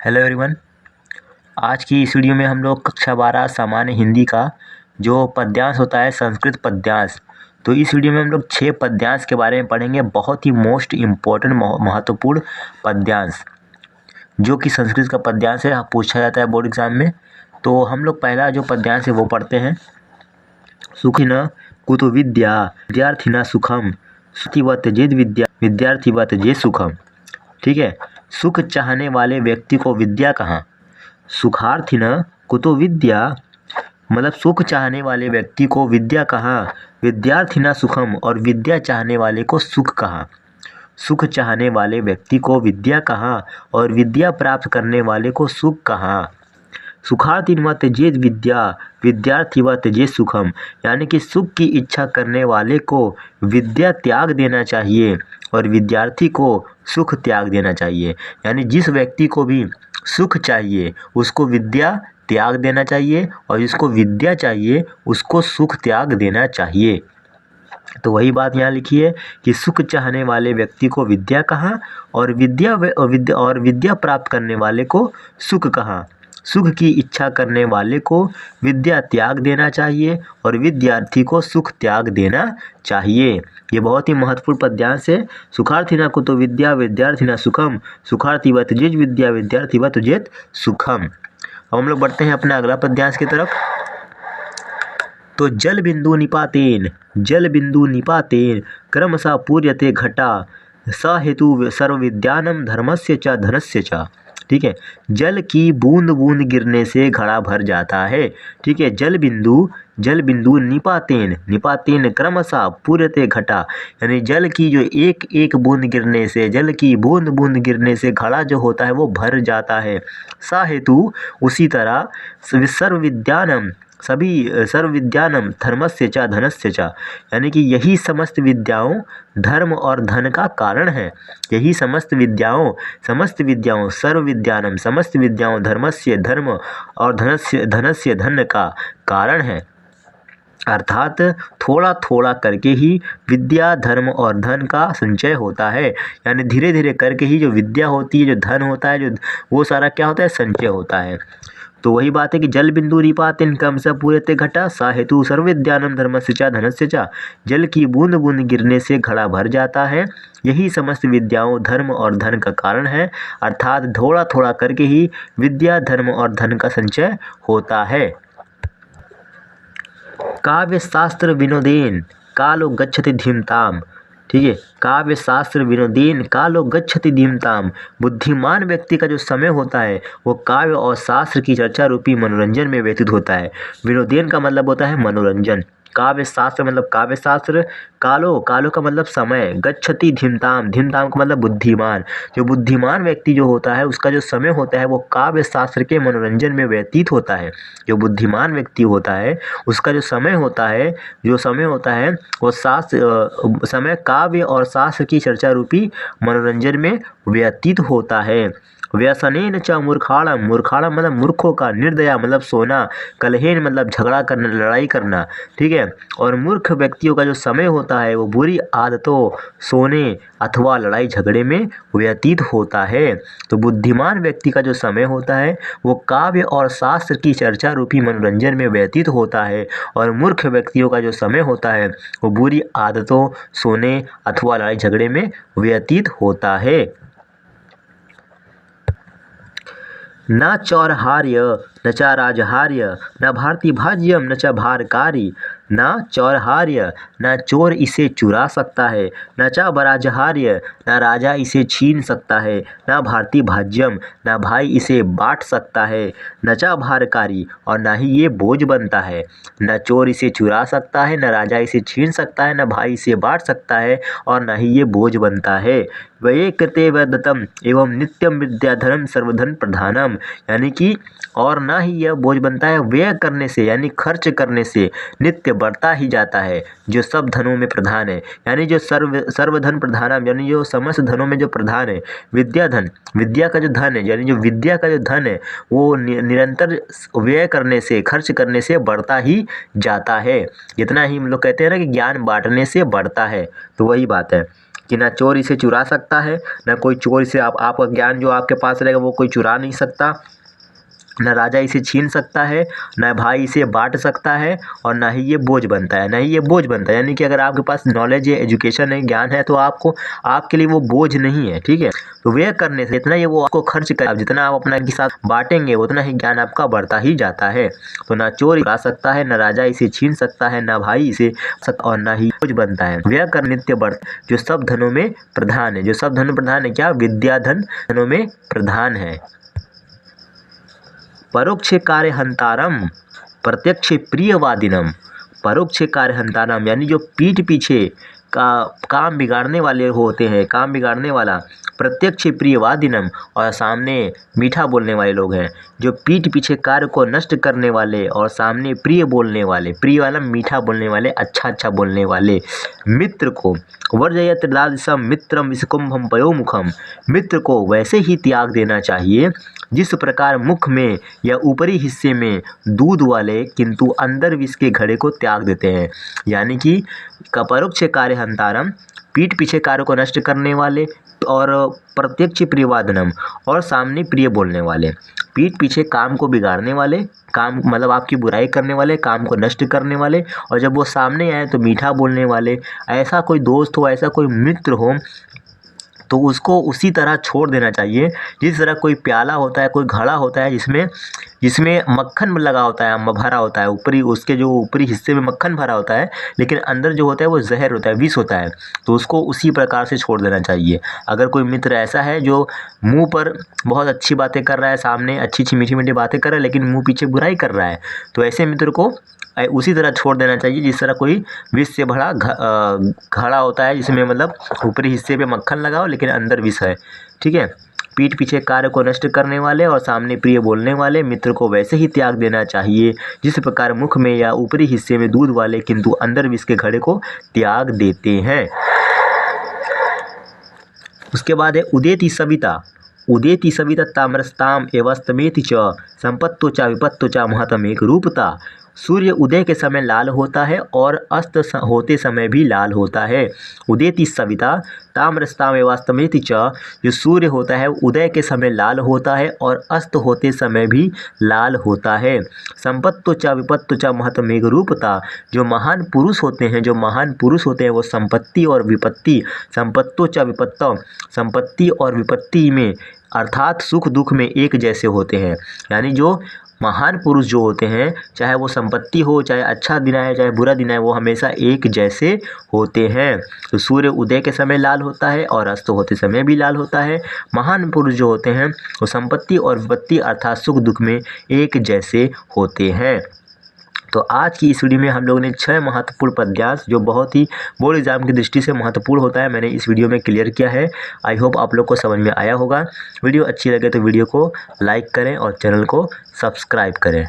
Hello everyone. आज की इस वीडियो में हम लोग कक्षा 12 सामान्य हिंदी का जो पद्यांश होता है संस्कृत पद्यांश, तो इस वीडियो में हम लोग 6 पद्यांश के बारे में पढ़ेंगे। बहुत ही मोस्ट इम्पोर्टेंट महत्वपूर्ण पद्यांश जो कि संस्कृत का पद्यांश है, पूछा जाता है बोर्ड एग्जाम में। तो हम लोग पहला जो पद्यांश है वो पढ़ते हैं। सुखिन कुतो विद्या विद्यार्थिना सुखम सुतिवत जेद विद्या विद्यार्थिवत जे सुखम। ठीक है, सुख चाहने वाले व्यक्ति को विद्या कहाँ? सुखार्थिन कुतो विद्या, मतलब सुख चाहने वाले व्यक्ति को विद्या कहाँ? विद्यार्थिना सुखम, और विद्या चाहने वाले को सुख कहाँ? सुख चाहने वाले व्यक्ति को विद्या कहाँ और विद्या प्राप्त करने वाले को सुख कहाँ? सुखार्थिनवत जे विद्या विद्यार्थिवत जे सुखम, यानी कि सुख की इच्छा करने वाले को विद्या त्याग देना चाहिए और विद्यार्थी को सुख त्याग देना चाहिए। यानी जिस व्यक्ति को भी सुख चाहिए उसको विद्या त्याग देना चाहिए और जिसको विद्या चाहिए उसको सुख त्याग देना चाहिए। तो वही बात यहाँ लिखी है कि सुख चाहने वाले व्यक्ति को विद्या कहाँ और विद्या प्राप्त करने वाले को सुख कहाँ। सुख की इच्छा करने वाले को विद्या त्याग देना चाहिए और विद्यार्थी को सुख त्याग देना चाहिए। ये बहुत ही महत्वपूर्ण पद्यांश है। सुखार्थिना कुतो विद्या विद्यार्थिना सुखम सुखार्थिवत जेज विद्या विद्यार्थिवत जेत सुखम। अब हम लोग बढ़ते हैं अपने अगला पद्यांश की तरफ। तो जल बिंदु निपातेन क्रमशः पूर्यते घटा स हेतु सर्व विद्यानम धर्मस्य च धनस्य च। ठीक है, जल की बूंद बूंद गिरने से घड़ा भर जाता है। ठीक है, जल बिंदु निपातेन क्रमशः पूर्यते घटा, यानी जल की जो एक एक बूंद गिरने से, जल की बूंद बूंद गिरने से घड़ा जो होता है वो भर जाता है। सा हेतु, उसी तरह सर्व विद्यानम धर्मस्य च धनस्य च, यानी कि यही समस्त विद्याओं धर्म और धन का कारण है। यही समस्त विद्याओं सर्व विद्यानम समस्त विद्याओं धर्मस्य धर्म और धनस्य धन का कारण है। अर्थात थोड़ा थोड़ा करके ही विद्या धर्म और धन का संचय होता है। यानी धीरे धीरे करके ही जो विद्या होती है, जो धन होता है, जो वो सारा क्या होता है, संचय होता है। तो वही बात है कि जल बिंदु निपातेन क्रमशः पूर्यते घटा सा हेतु सर्व विद्यानम धर्मस्य च धनस्य च। जल की बूंद बूंद गिरने से घड़ा भर जाता है, यही समस्त विद्याओं धर्म और धन का कारण है। अर्थात थोड़ा थोड़ा करके ही विद्या धर्म और धन का संचय होता है। काव्य शास्त्र विनोदेन कालो गच्छति धीमताम। ठीक है, काव्य शास्त्र विनोदेन कालो गच्छति धीमताम। बुद्धिमान व्यक्ति का जो समय होता है वो काव्य और शास्त्र की चर्चा रूपी मनोरंजन में व्यतीत होता है। विनोदेन का मतलब होता है मनोरंजन, काव्य शास्त्र मतलब काव्य शास्त्र, कालो का मतलब समय, गच्छति धीमताम का मतलब बुद्धिमान। जो बुद्धिमान व्यक्ति जो होता है उसका जो समय होता है वो काव्य शास्त्र के मनोरंजन में व्यतीत होता है। जो बुद्धिमान व्यक्ति होता है उसका जो समय होता है वो समय काव्य और शास्त्र की चर्चा रूपी मनोरंजन में व्यतीत होता है। व्यसनेन च मूर्खाणम मतलब मूर्खों का, निर्दया मतलब सोना, कलहेन मतलब झगड़ा करना, लड़ाई करना। ठीक है, और मूर्ख व्यक्तियों का जो समय होता है वो बुरी आदतों, सोने अथवा लड़ाई झगड़े में व्यतीत होता है। तो बुद्धिमान व्यक्ति का जो समय होता है वो काव्य और शास्त्र की चर्चा रूपी मनोरंजन में व्यतीत होता है, और मूर्ख व्यक्तियों का जो समय होता है वो बुरी आदतों, सोने अथवा लड़ाई झगड़े में व्यतीत होता है। न चौरहार्य न च राजहार्य न भारती भाज्यम न च भारकारी। न चौरहार्य, न चोर इसे चुरा सकता है, न च बराजहार्य, न राजा इसे छीन सकता है, न भारती भाज्यम, न भाई इसे बांट सकता है, न च भारकारी, और न ही ये बोझ बनता है। न चोर इसे चुरा सकता है, न राजा इसे छीन सकता है, न भाई इसे बांट सकता है, और न ही ये बोझ बनता है। व्यये कृते वदतम एवं नित्यम विद्याधरम सर्वधन प्रधानम, यानी कि और ना ही यह बोझ बनता है, व्यय करने से यानी खर्च करने से नित्य बढ़ता ही जाता है, जो सब धनों में प्रधान है। यानी जो सर्वधन प्रधानम, यानी जो समस्त धनों में जो प्रधान है, विद्याधन, विद्या का जो धन है, यानी जो विद्या का जो धन है वो निरंतर व्यय करने से, खर्च करने से बढ़ता ही जाता है। जितना ही हम लोग कहते हैं ना कि ज्ञान बांटने से बढ़ता है, तो वही बात है। कि ना चोर इसे चुरा सकता है, ना कोई चोर इसे आपका ज्ञान जो आपके पास रहेगा वो कोई चुरा नहीं सकता, न राजा इसे छीन सकता है, न भाई इसे बांट सकता है, और ना ही ये बोझ बनता है, ना ही ये बोझ बनता है। यानी कि अगर आपके पास नॉलेज है, एजुकेशन है, ज्ञान है, तो आपके लिए वो बोझ नहीं है, ठीक है। तो व्यय करने से जितना ये वो आपको खर्च कर, जितना आप अपना के साथ बांटेंगे उतना ही ज्ञान आपका बढ़ता ही जाता है। तो ना चोर चुरा सकता है, न राजा इसे छीन सकता है, ना भाई इसे और ना ही बोझ बनता है। व्यय कर नित्य बढ़ जो सब धनों में प्रधान है, जो सब धन प्रधान है, क्या विद्याधन धनों में प्रधान है। परोक्ष कार्य हंतारम प्रत्यक्ष प्रियवादिनम। परोक्ष कार्य हंतारम यानी जो पीठ पीछे का काम बिगाड़ने वाले होते हैं, काम बिगाड़ने वाला, प्रत्यक्ष प्रियवादिनम और सामने मीठा बोलने वाले लोग हैं। जो पीठ पीछे कार्य को नष्ट करने वाले और सामने प्रिय बोलने वाले, प्रिय वाला मीठा बोलने वाले, अच्छा बोलने वाले। मित्र को वर्जयत लालसम मित्रम विस्कुंभम पयोमुखम। मित्र को वैसे ही त्याग देना चाहिए जिस प्रकार मुख में या ऊपरी हिस्से में दूध वाले किंतु अंदर विष के घड़े को त्याग देते हैं। यानी कि परोक्ष कार्य हंतारम, पीठ पीछे कार्य को नष्ट करने वाले, और प्रत्यक्ष प्रियवादनम और सामने प्रिय बोलने वाले। पीठ पीछे काम को बिगाड़ने वाले, काम मतलब आपकी बुराई करने वाले, काम को नष्ट करने वाले, और जब वो सामने आए तो मीठा बोलने वाले। ऐसा कोई दोस्त हो, ऐसा कोई मित्र हो तो उसको उसी तरह छोड़ देना चाहिए जिस तरह कोई प्याला होता है, कोई घड़ा होता है जिसमें मक्खन लगा होता है, भरा होता है, ऊपरी उसके जो ऊपरी हिस्से में मक्खन भरा होता है, लेकिन अंदर जो होता है वो जहर होता है, विष होता है। तो उसको उसी प्रकार से छोड़ देना चाहिए। अगर कोई मित्र ऐसा है जो मुंह पर बहुत अच्छी बातें कर रहा है, सामने अच्छी मीठी मीठी बातें कर रहा है, लेकिन मुंह पीछे बुराई कर रहा है, तो ऐसे मित्र को उसी तरह छोड़ देना चाहिए जिस तरह कोई विष से भरा घड़ा होता है, जिसमें मतलब ऊपरी हिस्से पे मक्खन लगा हो लेकिन अंदर विष है, ठीक है। पीठ पीछे कार्य को नष्ट करने वाले और सामने प्रिय बोलने वाले मित्र को वैसे ही त्याग देना चाहिए जिस प्रकार मुख में या ऊपरी हिस्से में दूध वाले किंतु अंदर विष के घड़े को त्याग देते हैं। उसके बाद है उदेति सविता। उदेति सविता ताम्रस्ताम एवस्तमेति च संपत्तो च विपत्तो च महतमेक रूपता। सूर्य उदय के समय लाल होता है और अस्त होते समय भी लाल होता है। उदेति सविता ताम्रस्ताम एवास्तमेति च, जो सूर्य होता है उदय के समय लाल होता है और अस्त होते समय भी लाल होता है। संपत्तो च विपत्तो च महतमेक रूपता। जो महान पुरुष होते हैं वो संपत्ति और विपत्ति, संपत्तो च विपत्तो, संपत्ति और विपत्ति में अर्थात सुख दुख में एक जैसे होते हैं। यानी जो महान पुरुष जो होते हैं, चाहे वो संपत्ति हो, चाहे अच्छा दिन आए, चाहे बुरा दिन आए, वो हमेशा एक जैसे होते हैं। तो सूर्य उदय के समय लाल होता है और अस्त होते समय भी लाल होता है। महान पुरुष जो होते हैं वो संपत्ति और विपत्ति अर्थात सुख दुख में एक जैसे होते हैं। तो आज की इस वीडियो में हम लोगों ने 6 महत्वपूर्ण पद्यांश जो बहुत ही बोर्ड एग्जाम की दृष्टि से महत्वपूर्ण होता है, मैंने इस वीडियो में क्लियर किया है। आई होप आप लोग को समझ में आया होगा। वीडियो अच्छी लगे तो वीडियो को लाइक करें और चैनल को सब्सक्राइब करें।